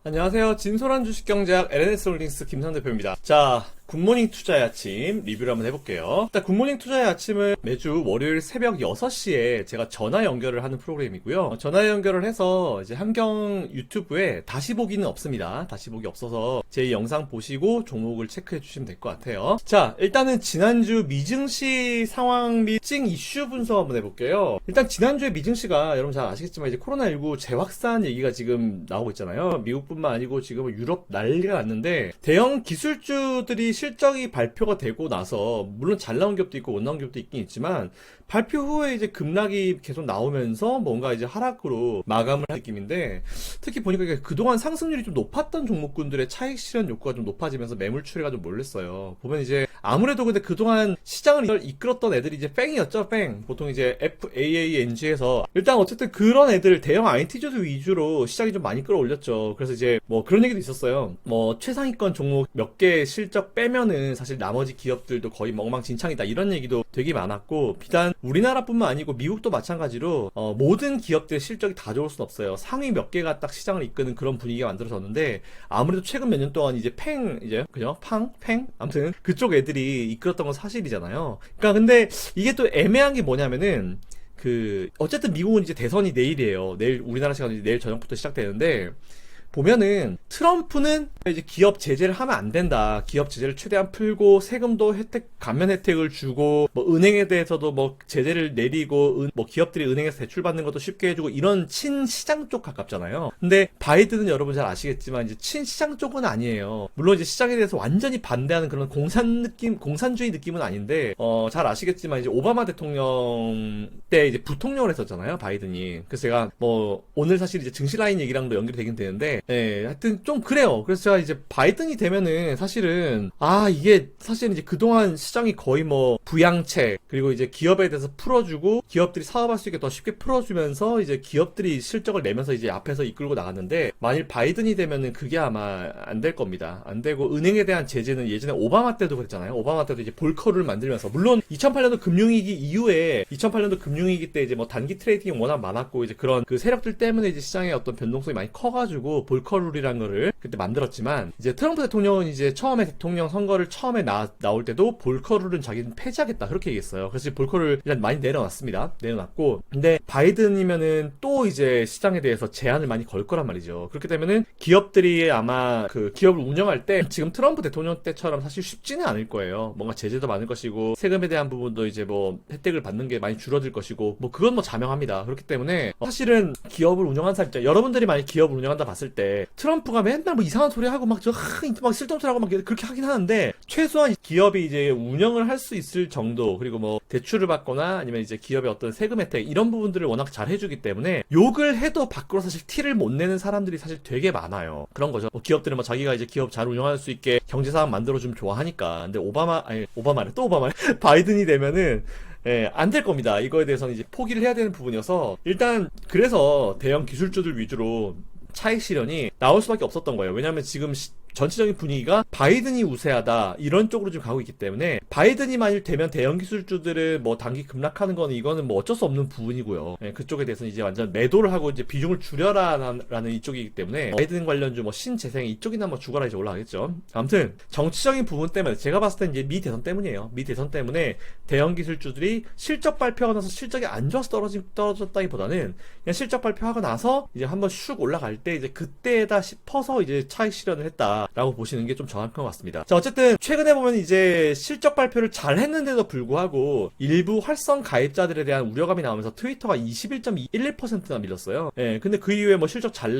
안녕하세요. 진솔한 주식경제학 LNS홀딩스 김상 대표입니다. 자, 굿모닝 투자의 아침 리뷰를 한번 해볼게요. 일단 굿모닝 투자의 아침은 매주 월요일 새벽 6시에 제가 전화 연결을 하는 프로그램이고요. 전화 연결을 해서 이제 한경 유튜브에 다시 보기는 없습니다. 다시 보기 없어서 제 영상 보시고 종목을 체크해 주시면 될 것 같아요. 자, 일단은 지난주 미증시 상황 및 특징 이슈 분석 한번 해볼게요. 일단 지난주에 미증시가 여러분 잘 아시겠지만 이제 코로나19 재확산 얘기가 지금 나오고 있잖아요. 미국뿐만 아니고 지금 유럽 난리가 났는데 대형 기술주들이 실적이 발표가 되고 나서 물론 잘 나온 기업도 있고 못 나온 기업도 있긴 있지만 발표 후에 이제 급락이 계속 나오면서 뭔가 이제 하락으로 마감을 한 느낌인데 특히 보니까 그동안 상승률이 좀 높았던 종목군들의 차익 실현 욕구가 좀 높아지면서 매물 추이가 좀 몰렸어요. 보면 이제 아무래도 근데 그동안 시장을 이끌었던 애들이 이제 뺑이었죠, 뺑. 보통 이제 FAANG에서 일단 어쨌든 그런 애들 대형 IT주들 위주로 시장이 좀 많이 끌어올렸죠. 그래서 이제 뭐 그런 얘기도 있었어요. 뭐 최상위권 종목 몇 개 실적 빼면은 사실 나머지 기업들도 거의 엉망진창이다 이런 얘기도 되게 많았고 비단 우리나라뿐만 아니고 미국도 마찬가지로 모든 기업들의 실적이 다 좋을 순 없어요. 상위 몇 개가 딱 시장을 이끄는 그런 분위기가 만들어졌는데 아무래도 최근 몇 년 동안 이제 그죠? 아무튼 그쪽 애들이 이끌었던 건 사실이잖아요. 그러니까 근데 이게 또 애매한 게 뭐냐면은 어쨌든 미국은 이제 대선이 내일이에요. 내일 우리나라 시간 내일 저녁부터 시작되는데 보면은 트럼프는 이제 기업 제재를 하면 안 된다. 기업 제재를 최대한 풀고 세금도 감면 혜택을 주고 뭐 은행에 대해서도 뭐 제재를 내리고 뭐 기업들이 은행에서 대출 받는 것도 쉽게 해주고 이런 친시장 쪽 가깝잖아요. 근데 바이든은 여러분 잘 아시겠지만 이제 친시장 쪽은 아니에요. 물론 이제 시장에 대해서 완전히 반대하는 그런 공산주의 느낌은 아닌데 잘 아시겠지만 이제 오바마 대통령 때 이제 부통령을 했었잖아요. 바이든이. 그래서 제가 뭐 오늘 사실 이제 증시 라인 얘기랑도 연결이 되긴 되는데 하여튼 좀 그래요. 그래서 제가 이제 바이든이 되면은 사실은 이게 사실은 이제 그동안 시장이 거의 뭐 부양책 그리고 이제 기업에 대해서 풀어주고 기업들이 사업할 수 있게 더 쉽게 풀어주면서 이제 기업들이 실적을 내면서 이제 앞에서 이끌고 나갔는데 만일 바이든이 되면은 그게 아마 안 될 겁니다. 안 되고 은행에 대한 제재는 예전에 오바마 때도 그랬잖아요. 오바마 때도 이제 볼커를 만들면서 물론 2008년도 금융위기 이후에 2008년도 금융위기 때 이제 뭐 단기 트레이딩이 워낙 많았고 이제 그런 그 세력들 때문에 이제 시장의 어떤 변동성이 많이 커가지고 볼커룰이라는 거를 그때 만들었지만 이제 트럼프 대통령은 이제 처음에 대통령 선거를 처음에 나올 때도 볼커룰은 자기는 폐지하겠다 그렇게 얘기했어요. 그래서 볼커룰 일단 많이 내려놨고 근데 바이든이면은 또 이제 시장에 대해서 제한을 많이 걸 거란 말이죠. 그렇게 되면은 기업들이 아마 그 기업을 운영할 때 지금 트럼프 대통령 때처럼 사실 쉽지는 않을 거예요. 뭔가 제재도 많을 것이고 세금에 대한 부분도 이제 뭐 혜택을 받는 게 많이 줄어들 것이고 뭐 그건 뭐 자명합니다. 그렇기 때문에 사실은 기업을 운영한 사람 여러분들이 만약 기업을 운영한다 봤을 때 트럼프가 맨날 뭐 이상한 소리 하고 막 쓸데없는 소리 하고 막 그렇게 하긴 하는데 최소한 기업이 이제 운영을 할 수 있을 정도 그리고 뭐 대출을 받거나 아니면 이제 기업의 어떤 세금 혜택 이런 부분들을 워낙 잘 해주기 때문에 욕을 해도 밖으로 사실 티를 못 내는 사람들이 사실 되게 많아요. 그런 거죠. 뭐 기업들은 뭐 자기가 이제 기업 잘 운영할 수 있게 경제사업 만들어주면 좋아하니까. 근데 오바마래 바이든이 되면은 안 될 겁니다. 이거에 대해서는 이제 포기를 해야 되는 부분이어서 일단 그래서 대형 기술주들 위주로 차익 실현이 나올 수밖에 없었던 거예요. 왜냐하면 지금 전체적인 분위기가 바이든이 우세하다 이런 쪽으로 좀 가고 있기 때문에 바이든이 만일 되면 대형 기술주들은 뭐 단기 급락하는 거는 이거는 뭐 어쩔 수 없는 부분이고요. 그쪽에 대해서는 이제 완전 매도를 하고 이제 비중을 줄여라라는 이쪽이기 때문에 바이든 관련주 뭐 신재생 이쪽이나 뭐 죽어라 이제 올라가겠죠. 아무튼 정치적인 부분 때문에 제가 봤을 땐 이제 미 대선 때문이에요. 미 대선 때문에 대형 기술주들이 실적 발표하고 나서 실적이 안 좋아서 떨어졌다기보다는 그냥 실적 발표하고 나서 이제 한번 슉 올라갈 때 이제 그때다 싶어서 이제 차익 실현을 했다. 라고 보시는 게 좀 정확한 것 같습니다. 자, 어쨌든 최근에 보면 이제 실적 발표를 잘 했는데도 불구하고 일부 활성 가입자들에 대한 우려감이 나오면서 트위터가 21.11%나 밀렸어요. 근데 그 이후에 뭐 실적 잘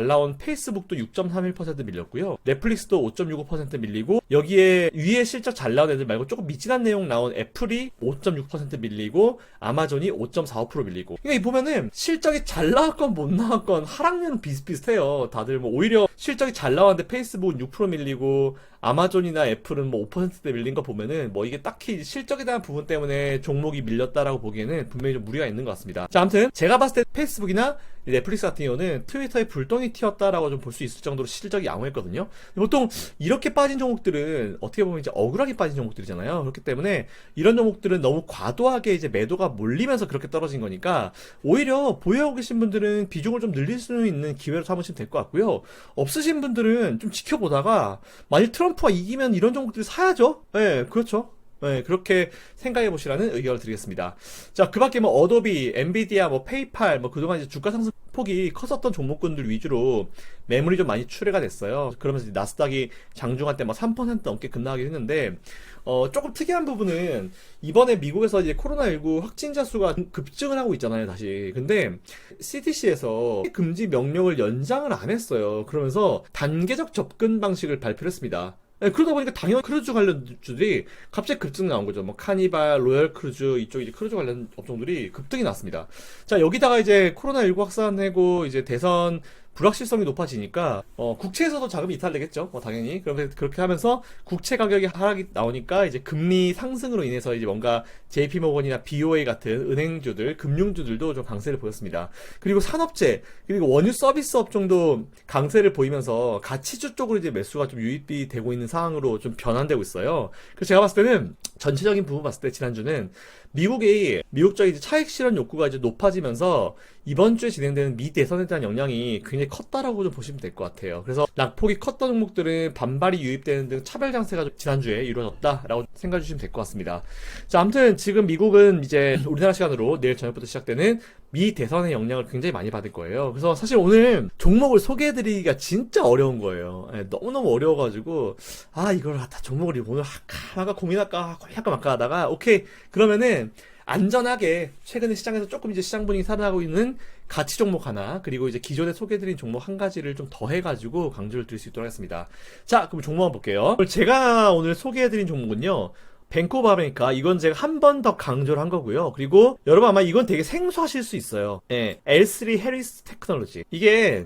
나온 페이스북도 6.31% 밀렸고요. 넷플릭스도 5.65% 밀리고 여기에 위에 실적 잘 나온 애들 말고 조금 미진한 내용 나온 애플이 5.6% 밀리고 아마존이 5.45% 밀리고 그러니까 보면은 실적이 잘 나왔건 못 나왔건 하락률은 비슷비슷해요. 다들 뭐 오히려 실적이 잘 나왔는데 페이스북 페이스북은 6% 밀리고 아마존이나 애플은 뭐 5%대 밀린 거 보면은 뭐 이게 딱히 실적에 대한 부분 때문에 종목이 밀렸다라고 보기에는 분명히 좀 무리가 있는 것 같습니다. 자, 아무튼 제가 봤을 때 페이스북이나 넷플릭스 같은 경우는 트위터의 불똥이 튀었다라고 좀 볼 수 있을 정도로 실적이 양호했거든요. 보통 이렇게 빠진 종목들은 어떻게 보면 이제 억울하게 빠진 종목들이잖아요. 그렇기 때문에 이런 종목들은 너무 과도하게 이제 매도가 몰리면서 그렇게 떨어진 거니까 오히려 보유하고 계신 분들은 비중을 좀 늘릴 수 있는 기회로 삼으시면 될 것 같고요. 없으신 분들은 좀 지켜보다가 만일 트럼프가 이기면 이런 종목들 사야죠. 네, 그렇죠. 네, 그렇게 생각해 보시라는 의견을 드리겠습니다. 자, 그 밖에 뭐 어도비, 엔비디아, 뭐 페이팔, 뭐 그동안 이제 주가 상승 폭이 컸었던 종목군들 위주로 매물이 좀 많이 출회가 됐어요. 그러면서 이제 나스닥이 장중한 때 막 3% 넘게 급락하긴 했는데, 조금 특이한 부분은 이번에 미국에서 이제 코로나19 확진자 수가 급증을 하고 있잖아요, 다시. 근데 CDC에서 금지 명령을 연장을 안 했어요. 그러면서 단계적 접근 방식을 발표를 했습니다. 네, 그러다 보니까 당연히 크루즈 관련주들이 갑자기 급등 나온 거죠. 뭐 카니발, 로열 크루즈 이쪽 이제 크루즈 관련 업종들이 급등이 났습니다. 자, 여기다가 이제 코로나19 확산하고 이제 대선 불확실성이 높아지니까 국채에서도 자금이 이탈되겠죠. 당연히. 그렇게 하면서 국채 가격이 하락이 나오니까 이제 금리 상승으로 인해서 이제 뭔가 JP모건이나 BOA 같은 은행주들, 금융주들도 좀 강세를 보였습니다. 그리고 산업재, 그리고 원유 서비스 업종도 강세를 보이면서 가치주 쪽으로 이제 매수가 좀 유입이 되고 있는 상황으로 좀 변환되고 있어요. 그래서 제가 봤을 때는 전체적인 부분 봤을 때 지난주는 미국적 이제 차익 실현 욕구가 이제 높아지면서 이번 주에 진행되는 미 대선에 대한 영향이 굉장히 컸다라고 좀 보시면 될 것 같아요. 그래서 낙폭이 컸던 종목들은 반발이 유입되는 등 차별 장세가 지난주에 이루어졌다라고 생각해 주시면 될 것 같습니다. 자, 아무튼 지금 미국은 이제 우리나라 시간으로 내일 저녁부터 시작되는 미 대선의 영향을 굉장히 많이 받을 거예요. 그래서 사실 오늘 종목을 소개해드리기가 진짜 어려운 거예요. 너무너무 어려워가지고 이걸 다 종목을 오늘 할까 고민할까 말까 하다가 오케이 그러면은 안전하게 최근에 시장에서 조금 이제 시장 분위기 살아나고 있는 가치 종목 하나 그리고 이제 기존에 소개해드린 종목 한 가지를 좀 더 해가지고 강조를 드릴 수 있도록 하겠습니다. 자, 그럼 종목 한번 볼게요. 제가 오늘 소개해드린 종목은요, 뱅크 오브 아메리카. 이건 제가 한 번 더 강조를 한 거고요. 그리고 여러분 아마 이건 되게 생소하실 수 있어요. L3 해리스 테크놀로지. 이게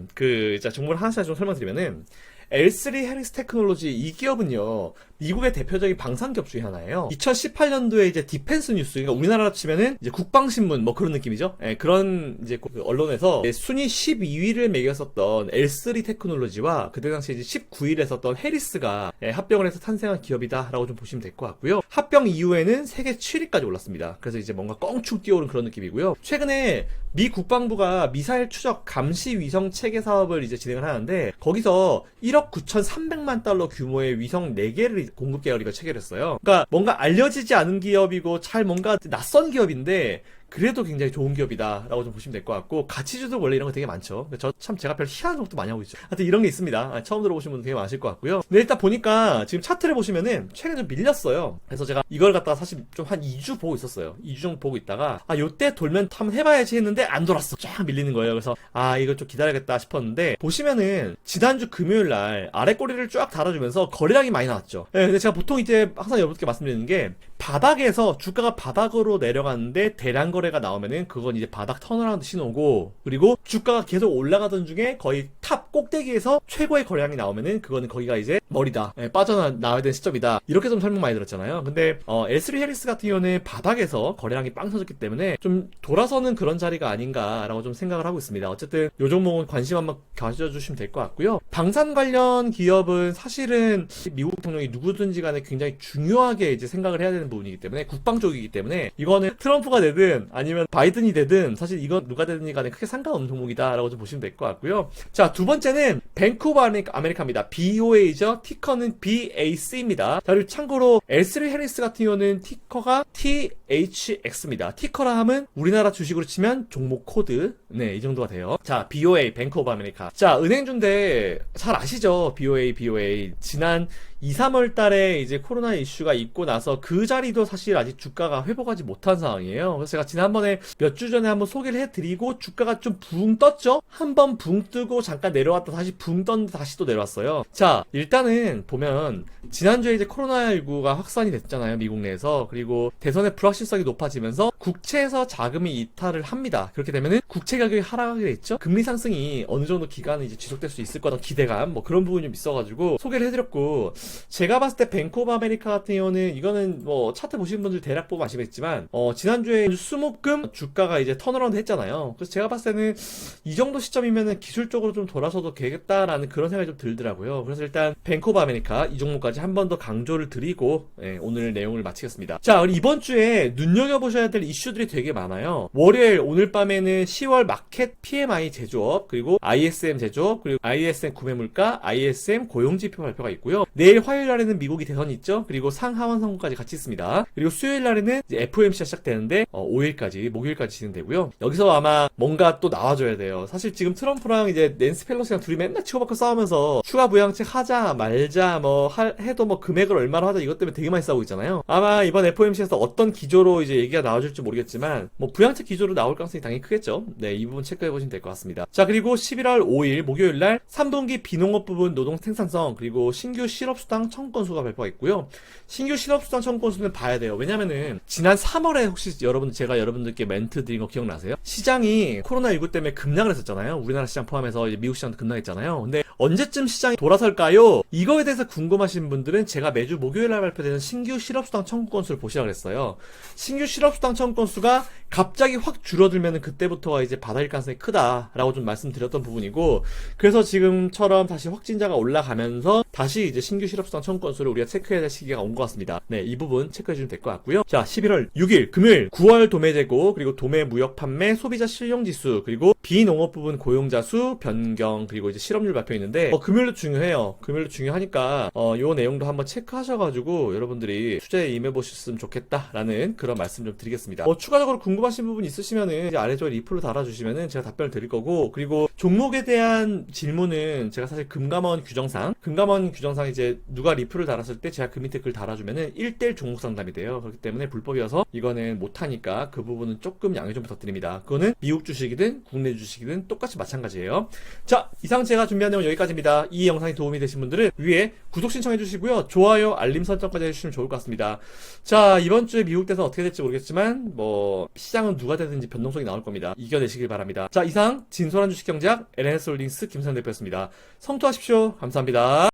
자, 종목을 하나씩 좀 설명드리면은 L3 해리스 테크놀로지 이 기업은요, 미국의 대표적인 방산기업 중에 하나예요. 2018년도에 이제 디펜스 뉴스, 그러니까 우리나라로 치면은 이제 국방신문 뭐 그런 느낌이죠. 그런 이제 언론에서 순위 12위를 매겼었던 L3 테크놀로지와 그때 당시 이제 19위를 했었던 해리스가 합병을 해서 탄생한 기업이다라고 좀 보시면 될 것 같고요. 합병 이후에는 세계 7위까지 올랐습니다. 그래서 이제 뭔가 껑충 뛰어오른 그런 느낌이고요. 최근에 미 국방부가 미사일 추적 감시 위성 체계 사업을 이제 진행을 하는데 거기서 1억 9,300만 달러 규모의 위성 4개를 공급 계약을 체결했어요. 그러니까 뭔가 알려지지 않은 기업이고 잘 뭔가 낯선 기업인데 그래도 굉장히 좋은 기업이다 라고 좀 보시면 될 것 같고, 가치주도 원래 이런 거 되게 많죠. 제가 별 희한한 것도 많이 하고 있죠. 하여튼 이런 게 있습니다. 처음 들어보신 분들 되게 많으실 것 같고요. 근데 일단 보니까 지금 차트를 보시면은 최근에 좀 밀렸어요. 그래서 제가 이걸 갖다가 사실 좀 한 2주 보고 있었어요. 2주 정도 보고 있다가 요때 돌면 한번 해봐야지 했는데 안 돌았어. 쫙 밀리는 거예요. 그래서 이걸 좀 기다려야겠다 싶었는데, 보시면은 지난주 금요일 날 아래 꼬리를 쫙 달아주면서 거래량이 많이 나왔죠. 근데 제가 보통 이제 항상 여러분께 말씀드리는 게, 바닥에서 주가가 바닥으로 내려갔는데 대량 거래가 나오면은 그건 이제 바닥 턴어라운드 신호고, 그리고 주가가 계속 올라가던 중에 거의 탑 꼭대기에서 최고의 거래량이 나오면은 그거는 거기가 이제 머리다, 빠져나와야 되는 시점이다, 이렇게 좀 설명 많이 들었잖아요. 근데 L3 해리스 같은 경우는 바닥에서 거래량이 빵 터졌기 때문에 좀 돌아서는 그런 자리가 아닌가라고 좀 생각을 하고 있습니다. 어쨌든 요 종목은 관심 한번 가져주시면 될 것 같고요. 방산 관련 기업은 사실은 미국 대통령이 누구든지 간에 굉장히 중요하게 이제 생각을 해야 되는 부분이기 때문에, 국방 쪽이기 때문에 이거는 트럼프가 되든 아니면 바이든이 되든 사실 이건 누가 되든지 간에 크게 상관없는 종목이다 라고 좀 보시면 될 것 같고요. 자, 두 번째는 뱅크 오브 아메리카입니다. BOA죠. 티커는 BAC입니다. 자, 그리고 참고로 L3 해리스 같은 경우는 티커가 THX입니다. 티커라 함은 우리나라 주식으로 치면 종목 코드, 이 정도가 돼요. 자, BOA, 뱅크 오브 아메리카. 자, 은행주인데 잘 아시죠? BOA. 지난 2, 3월 달에 이제 코로나 이슈가 있고 나서 그 자리도 사실 아직 주가가 회복하지 못한 상황이에요. 그래서 제가 지난번에 몇 주 전에 한번 소개를 해드리고 주가가 좀 붕 떴죠? 한번 붕 뜨고 잠깐 내려왔다 다시 붕 떴는데 다시 또 내려왔어요. 자, 일단은 보면 지난주에 이제 코로나19가 확산이 됐잖아요. 미국 내에서. 그리고 대선의 불확실성이 높아지면서 국채에서 자금이 이탈을 합니다. 그렇게 되면은 국채 가격이 하락하게 됐죠. 금리 상승이 어느 정도 기간은 이제 지속될 수 있을 거다 기대감 뭐 그런 부분이 좀 있어가지고 소개를 해드렸고, 제가 봤을 때 뱅크 오브 아메리카 같은 경우는 이거는 뭐 차트 보시는 분들 대략 보면 아시겠지만 지난주에 수목금 주가가 이제 턴어라운드 했잖아요. 그래서 제가 봤을 때는 이 정도 시점이면은 기술적으로 좀 돌아서도 되겠다라는 그런 생각이 좀 들더라고요. 그래서 일단 뱅크 오브 아메리카 이 종목까지 한 번 더 강조를 드리고 오늘 내용을 마치겠습니다. 자, 우리 이번 주에 눈여겨보셔야 될 이슈들이 되게 많아요. 월요일 오늘 밤에는 10월 마켓 PMI 제조업, 그리고 ISM 제조업, 그리고 ISM 구매물가, ISM 고용지표 발표가 있고요. 내일 화요일 날에는 미국이 대선이 있죠. 그리고 상하원 선거까지 같이 있습니다. 그리고 수요일 날에는 이제 FOMC가 시작되는데 5일까지 목요일까지 진행되고요. 여기서 아마 뭔가 또 나와줘야 돼요. 사실 지금 트럼프랑 이제 낸시 펠로시랑 둘이 맨날 치고받고 싸우면서 추가 부양책 하자 말자 뭐 해도 뭐 금액을 얼마로 하자 이것 때문에 되게 많이 싸우고 있잖아요. 아마 이번 FOMC에서 어떤 기조로 이제 얘기가 나와줄지 모르겠지만 뭐 부양책 기조로 나올 가능성이 당연히 크겠죠. 네, 이 부분 체크해 보시면 될 것 같습니다. 자, 그리고 11월 5일 목요일 날 3분기 비농업 부분 노동 생산성 그리고 신규 실업수당 청구 건수가 발표가 있고요. 신규 실업수당 청구 건수는 봐야 돼요. 왜냐면은 지난 3월에 혹시 제가 여러분들께 멘트 드린 거 기억나세요? 시장이 코로나19 때문에 급락을 했었잖아요. 우리나라 시장 포함해서 이제 미국 시장도 급락했잖아요. 근데 언제쯤 시장이 돌아설까요? 이거에 대해서 궁금하신 분들은 제가 매주 목요일 날 발표되는 신규 실업수당 청구 건수를 보시라 그랬어요. 신규 실업수당 청구 건수가 갑자기 확 줄어들면은 그때부터가 이제 바닥일 가능성이 크다라고 좀 말씀드렸던 부분이고, 그래서 지금처럼 다시 확진자가 올라가면서 다시 이제 신규 실업수당 청구 건수를 우리가 체크해야 될 시기가 온 것 같습니다. 네, 이 부분 체크해 주시면 될 것 같고요. 자, 11월 6일 금요일 9월 도매 재고, 그리고 도매 무역 판매 소비자 실용지수, 그리고 비농업 부분 고용자 수 변경, 그리고 이제 실업률 발표 있는데 금요일도 중요해요. 금요일도 중요하니까 요 내용도 한번 체크하셔가지고 여러분들이 투자에 임해보셨으면 좋겠다라는 그런 말씀 좀 드리겠습니다. 추가적으로 궁금하신 부분 있으시면은 이제 아래쪽에 리플로 달아주시면은 제가 답변을 드릴 거고, 그리고 종목에 대한 질문은 제가 사실 금감원 규정상 이제 누가 리플을 달았을 때 제가 그 밑에 글 달아주면은 1대1 종목 상담이 돼요. 그렇기 때문에 불법이어서 이거는 못하니까 그 부분은 조금 양해 좀 부탁드립니다. 그거는 미국 주식이든 국내 주식이든 똑같이 마찬가지예요. 자, 이상 제가 준비한 내용 여기까지입니다. 이 영상이 도움이 되신 분들은 위에 구독 신청해 주시고요. 좋아요, 알림 설정까지 해주시면 좋을 것 같습니다. 자, 이번 주에 미국 대선 어떻게 될지 모르겠지만 뭐 시장은 누가 되든지 변동성이 나올 겁니다. 이겨내시길 바랍니다. 자, 이상 진솔한 주식 경제학 LNS홀딩스 김선 대표였습니다. 성투하십시오. 감사합니다.